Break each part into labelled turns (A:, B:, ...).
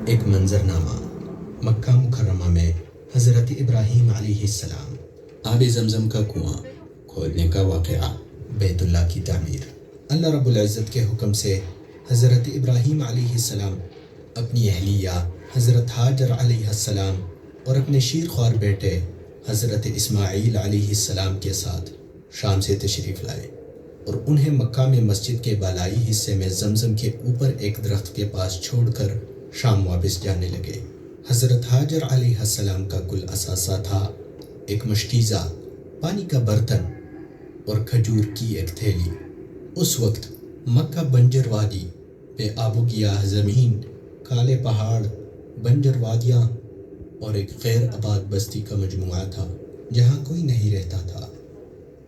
A: ایک منظرنامہ مکہ مکرمہ میں حضرت ابراہیم علیہ السلام آب زمزم کا کنواں کھودنے کا واقعہ۔ بیت اللہ کی تعمیر۔ اللہ رب العزت کے حکم سے حضرت ابراہیم علیہ السلام اپنی اہلیہ حضرت حاجر علیہ السلام اور اپنے شیر خوار بیٹے حضرت اسماعیل علیہ السلام کے ساتھ شام سے تشریف لائے اور انہیں مکہ میں مسجد کے بالائی حصے میں زمزم کے اوپر ایک درخت کے پاس چھوڑ کر شام واپس جانے لگے۔ حضرت حاجر علیہ السلام کا کل اثاثہ تھا ایک مشکیزہ، پانی کا برتن اور کھجور کی ایک تھیلی۔ اس وقت مکہ بنجر وادی، بے آب و گیاہ زمین، کالے پہاڑ، بنجر وادیاں اور ایک غیر آباد بستی کا مجموعہ تھا جہاں کوئی نہیں رہتا تھا۔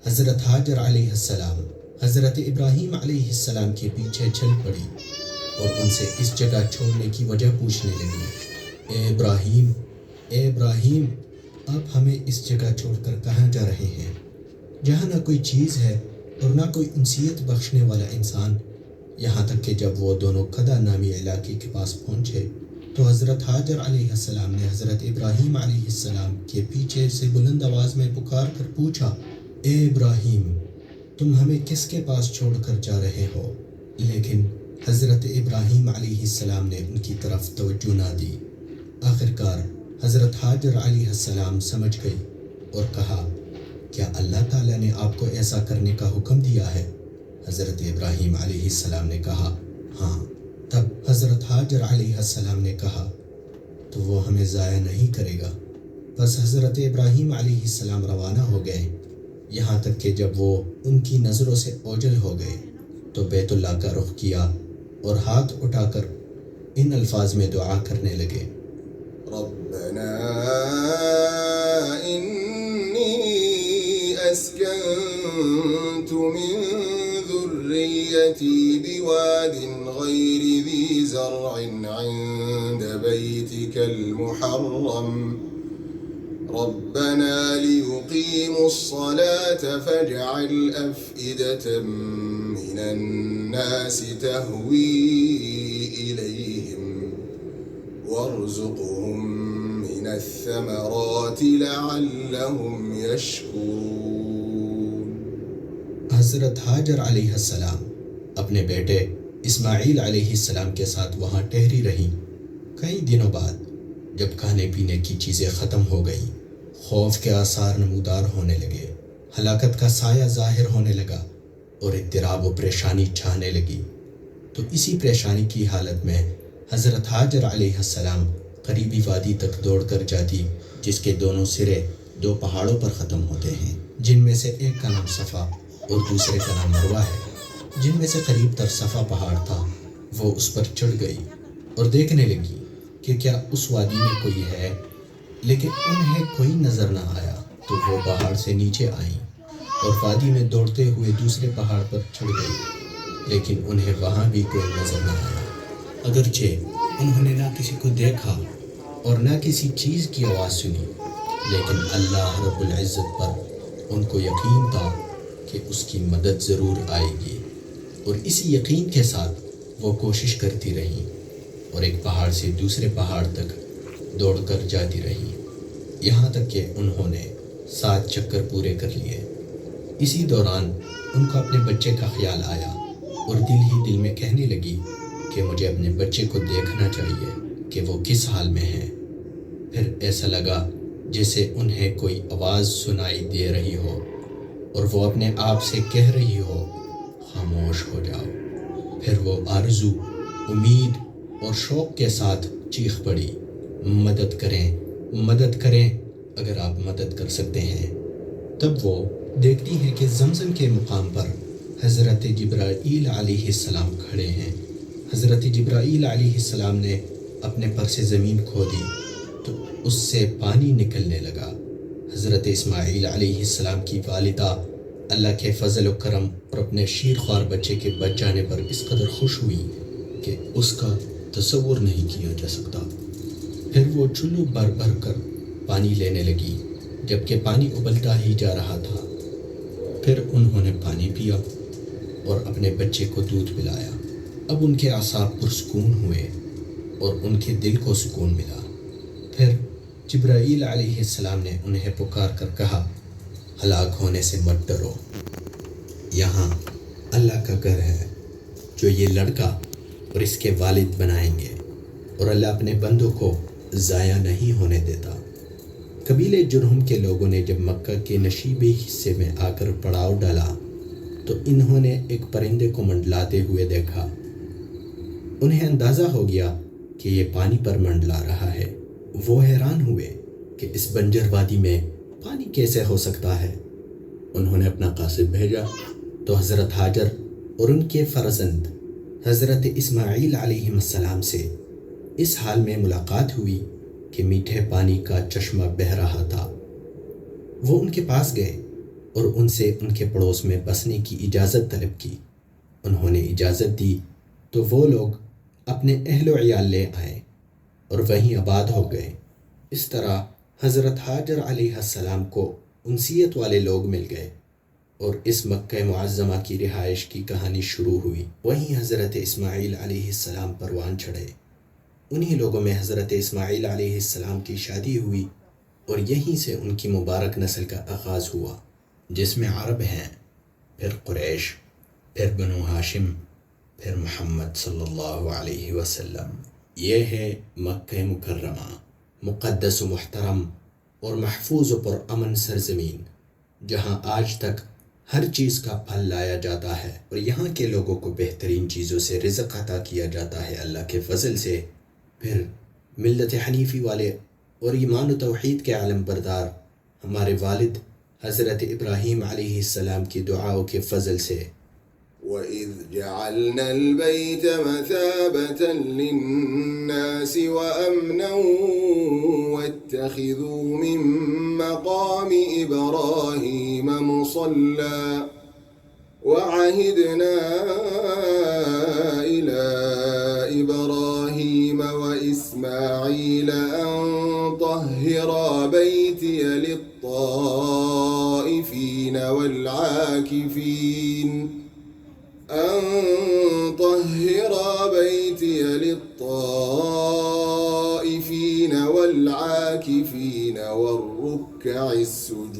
A: حضرت حاجر علیہ السلام حضرت ابراہیم علیہ السلام کے پیچھے چل پڑی اور ان سے اس جگہ چھوڑنے کی وجہ پوچھنے لگی۔ اے ابراہیم، آپ ہمیں اس جگہ چھوڑ کر کہاں جا رہے ہیں جہاں نہ کوئی چیز ہے اور نہ کوئی انسیت بخشنے والا انسان؟ یہاں تک کہ جب وہ دونوں قدا نامی علاقے کے پاس پہنچے تو حضرت حاجر علیہ السلام نے حضرت ابراہیم علیہ السلام کے پیچھے سے بلند آواز میں پکار کر پوچھا، اے ابراہیم، تم ہمیں کس کے پاس چھوڑ کر جا رہے ہو؟ لیکن حضرت ابراہیم علیہ السلام نے ان کی طرف توجہ نہ دی۔ آخرکار حضرت حاجر علیہ السلام سمجھ گئی اور کہا، کیا اللہ تعالیٰ نے آپ کو ایسا کرنے کا حکم دیا ہے؟ حضرت ابراہیم علیہ السلام نے کہا، ہاں۔ تب حضرت حاجر علیہ السلام نے کہا، تو وہ ہمیں ضائع نہیں کرے گا۔ بس حضرت ابراہیم علیہ السلام روانہ ہو گئے، یہاں تک کہ جب وہ ان کی نظروں سے اوجھل ہو گئے تو بیت اللہ کا رخ کیا اور ہاتھ اٹھا کر ان الفاظ میں دعا کرنے لگے،
B: ربنا انی اسکنت من ذریتی بواد غیر ذی زرع عند بیتک المحرم ربنا ليقيموا الصلاة فاجعل أفئدة من الناس تهوي إليهم وارزقهم من الثمرات لعلهم يشكرون۔
A: حضرت حاجر علیہ السلام اپنے بیٹے اسماعیل علیہ السلام کے ساتھ وہاں ٹہری رہیں۔ کئی دنوں بعد جب کھانے پینے کی چیزیں ختم ہو گئیں، خوف کے آثار نمودار ہونے لگے، ہلاکت کا سایہ ظاہر ہونے لگا اور اضطراب و پریشانی چھانے لگی، تو اسی پریشانی کی حالت میں حضرت حاجر علیہ السلام قریبی وادی تک دوڑ کر جاتی جس کے دونوں سرے دو پہاڑوں پر ختم ہوتے ہیں، جن میں سے ایک کا نام صفا اور دوسرے کا نام مروہ ہے۔ جن میں سے قریب تر صفا پہاڑ تھا، وہ اس پر چڑھ گئی اور دیکھنے لگی کہ کیا اس وادی میں کوئی ہے، لیکن انہیں کوئی نظر نہ آیا، تو وہ پہاڑ سے نیچے آئیں اور وادی میں دوڑتے ہوئے دوسرے پہاڑ پر چڑھ گئی، لیکن انہیں وہاں بھی کوئی نظر نہ آیا۔ اگرچہ انہوں نے نہ کسی کو دیکھا اور نہ کسی چیز کی آواز سنی، لیکن اللہ رب العزت پر ان کو یقین تھا کہ اس کی مدد ضرور آئے گی، اور اسی یقین کے ساتھ وہ کوشش کرتی رہیں اور ایک پہاڑ سے دوسرے پہاڑ تک دوڑ کر جاتی رہیں، یہاں تک کہ انہوں نے 7 چکر پورے کر لیے۔ اسی دوران ان کو اپنے بچے کا خیال آیا اور دل ہی دل میں کہنے لگی کہ مجھے اپنے بچے کو دیکھنا چاہیے کہ وہ کس حال میں ہے۔ پھر ایسا لگا جیسے انہیں کوئی آواز سنائی دے رہی ہو اور وہ اپنے آپ سے کہہ رہی ہو، خاموش ہو جاؤ۔ پھر وہ آرزو، امید اور شوق کے ساتھ چیخ پڑی، مدد کریں، مدد کریں اگر آپ مدد کر سکتے ہیں۔ تب وہ دیکھتی ہیں کہ زمزم کے مقام پر حضرت جبرائیل علیہ السلام کھڑے ہیں۔ حضرت جبرائیل علیہ السلام نے اپنے پر سے زمین کھودی تو اس سے پانی نکلنے لگا۔ حضرت اسماعیل علیہ السلام کی والدہ اللہ کے فضل و کرم اور اپنے شیر خوار بچے کے بچ جانے پر اس قدر خوش ہوئی کہ اس کا تصور نہیں کیا جا سکتا۔ پھر وہ چلو بھر بھر کر پانی لینے لگی، جبکہ پانی ابلتا ہی جا رہا تھا۔ پھر انہوں نے پانی پیا اور اپنے بچے کو دودھ پلایا۔ اب ان کے اعصاب پرسکون ہوئے اور ان کے دل کو سکون ملا۔ پھر جبرائیل علیہ السلام نے انہیں پکار کر کہا، ہلاک ہونے سے مت ڈرو، یہاں اللہ کا گھر ہے جو یہ لڑکا اور اس کے والد بنائیں گے، اور اللہ اپنے بندوں کو ضائع نہیں ہونے دیتا۔ قبیلے جرہم کے لوگوں نے جب مکہ کے نشیبی حصے میں آ کر پڑاؤ ڈالا تو انہوں نے ایک پرندے کو منڈلاتے ہوئے دیکھا۔ انہیں اندازہ ہو گیا کہ یہ پانی پر منڈلا رہا ہے۔ وہ حیران ہوئے کہ اس بنجر وادی میں پانی کیسے ہو سکتا ہے۔ انہوں نے اپنا قاصد بھیجا تو حضرت ہاجر اور ان کے فرزند حضرت اسماعیل علیہ السلام سے اس حال میں ملاقات ہوئی کہ میٹھے پانی کا چشمہ بہہ رہا تھا۔ وہ ان کے پاس گئے اور ان سے ان کے پڑوس میں بسنے کی اجازت طلب کی۔ انہوں نے اجازت دی تو وہ لوگ اپنے اہل و عیال لے آئے اور وہیں آباد ہو گئے۔ اس طرح حضرت ہاجر علیہ السلام کو انسیت والے لوگ مل گئے اور اس مکہ معظمہ کی رہائش کی کہانی شروع ہوئی۔ وہیں حضرت اسماعیل علیہ السلام پروان چڑھے۔ انہی لوگوں میں حضرت اسماعیل علیہ السلام کی شادی ہوئی اور یہیں سے ان کی مبارک نسل کا آغاز ہوا، جس میں عرب ہیں، پھر قریش، پھر بنو ہاشم، پھر محمد صلی اللہ علیہ وسلم۔ یہ ہے مکہ مکرمہ، مقدس و محترم اور محفوظ و پرامن سرزمین، جہاں آج تک ہر چیز کا پھل لایا جاتا ہے اور یہاں کے لوگوں کو بہترین چیزوں سے رزق عطا کیا جاتا ہے اللہ کے فضل سے۔ پھر ملت حنیفی والے اور ایمان و توحید کے علم بردار ہمارے والد حضرت ابراہیم علیہ السلام کی دعاؤں کے فضل سے۔
B: وَإِذْ جَعَلْنَا الْبَيْتَ مَثَابَةً لِلنَّاسِ وَأَمْنًا وَاتَّخِذُوا مِن مَّقَامِ إِبْرَاهِيمَ مُصَلًّى وَعَهِدْنَا إِلَىٰ إِبْرَاهِيمَ وَإِسْمَاعِيلَ أَن طَهِّرَا بَيْتِيَ لِلطَّائِفِينَ والعاكفين والركع السجود